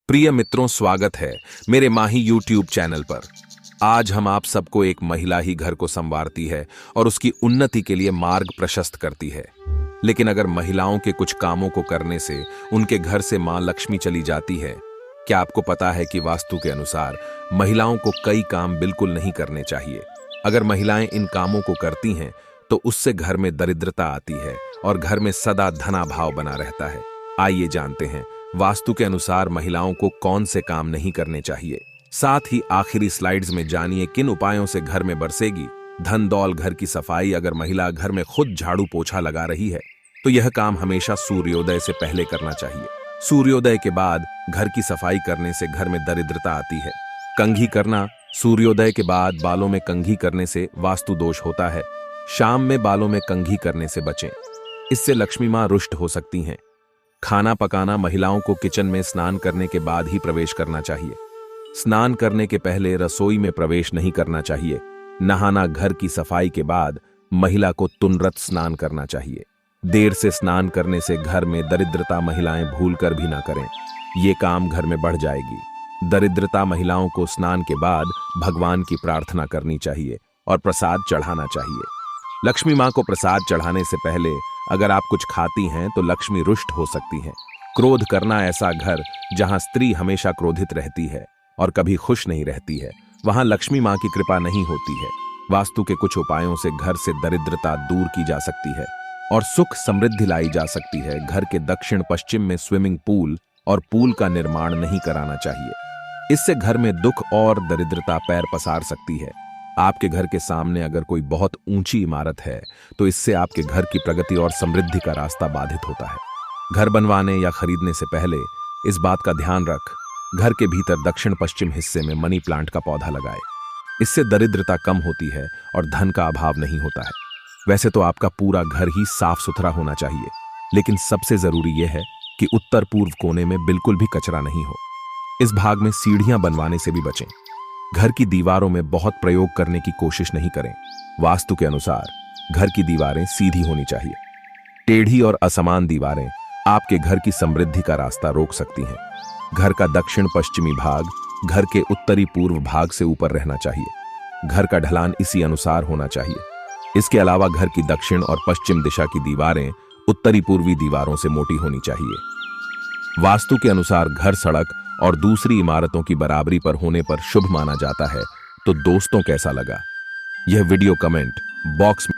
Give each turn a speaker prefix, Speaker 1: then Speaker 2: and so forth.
Speaker 1: प्रिय मित्रों, स्वागत है मेरे माही यूट्यूब चैनल पर। आज हम आप सबको एक महिला ही घर को संवारती है और उसकी उन्नति के लिए मार्ग प्रशस्त करती है। लेकिन अगर महिलाओं के कुछ कामों को करने से उनके घर से मां लक्ष्मी चली जाती है, क्या आपको पता है कि वास्तु के अनुसार महिलाओं को कई काम बिल्कुल नहीं करने चाहिए। अगर महिलाएं इन कामों को करती हैं तो उससे घर में दरिद्रता आती है और घर में सदा धनाभाव बना रहता है। आइए जानते हैं वास्तु के अनुसार महिलाओं को कौन से काम नहीं करने चाहिए। साथ ही आखिरी स्लाइड्स में जानिए किन उपायों से घर में बरसेगी धन दौल। घर की सफाई। अगर महिला घर में खुद झाड़ू पोछा लगा रही है तो यह काम हमेशा सूर्योदय से पहले करना चाहिए। सूर्योदय के बाद घर की सफाई करने से घर में दरिद्रता आती है। कंघी करना। सूर्योदय के बाद बालों में कंघी करने से वास्तु दोष होता है। शाम में बालों में कंघी करने से बचें, इससे लक्ष्मी मां रुष्ट हो सकती हैं। खाना पकाना। महिलाओं को किचन में स्नान करने के बाद ही प्रवेश करना चाहिए। स्नान करने के पहले रसोई में प्रवेश नहीं करना चाहिए। नहाना। घर की सफाई के बाद महिला को तुनरत स्नान करना चाहिए। देर से स्नान करने से घर में दरिद्रता महिलाएं भूलकर भी ना करें, ये काम घर में बढ़ जाएगी। दरिद्रता। महिलाओं को स्नान के बाद भगवान की प्रार्थना करनी चाहिए और प्रसाद चढ़ाना चाहिए। लक्ष्मी मां को प्रसाद चढ़ाने से पहले अगर आप कुछ खाती हैं तो लक्ष्मी रुष्ट हो सकती हैं। क्रोध करना। ऐसा घर जहां स्त्री हमेशा क्रोधित रहती है और कभी खुश नहीं रहती है, वहां लक्ष्मी मां की कृपा नहीं होती है। वास्तु के कुछ उपायों से घर से दरिद्रता दूर की जा सकती है और सुख समृद्धि लाई जा सकती है। घर के दक्षिण पश्चिम में स्विमिंग पूल और पूल का निर्माण नहीं कराना चाहिए। इससे घर में दुख और दरिद्रता पैर पसार सकती है। आपके घर के सामने अगर कोई बहुत ऊंची इमारत है तो इससे आपके घर की प्रगति और समृद्धि का रास्ता बाधित होता है। घर बनवाने या खरीदने से पहले इस बात का ध्यान रख, घर के भीतर दक्षिण पश्चिम हिस्से में मनी प्लांट का पौधा लगाए। इससे दरिद्रता कम होती है और धन का अभाव नहीं होता है। वैसे तो आपका पूरा घर ही साफ सुथरा होना चाहिए, लेकिन सबसे जरूरी यह है कि उत्तर पूर्व कोने में बिल्कुल भी कचरा नहीं हो। इस भाग में सीढ़ियां बनवाने से भी बचें। घर की दीवारों में बहुत प्रयोग करने की कोशिश नहीं करें। वास्तु के अनुसार घर की दीवारें सीधी होनी चाहिए। टेढ़ी और असमान दीवारें आपके घर की समृद्धि का रास्ता रोक सकती हैं। घर का दक्षिण पश्चिमी भाग घर के उत्तरी पूर्व भाग से ऊपर रहना चाहिए। घर का ढलान इसी अनुसार होना चाहिए। इसके अलावा घर की दक्षिण और पश्चिम दिशा की दीवारें उत्तरी पूर्वी दीवारों से मोटी होनी चाहिए। वास्तु के अनुसार घर सड़क और दूसरी इमारतों की बराबरी पर होने पर शुभ माना जाता है। तो दोस्तों, कैसा लगा यह वीडियो? कमेंट बॉक्स में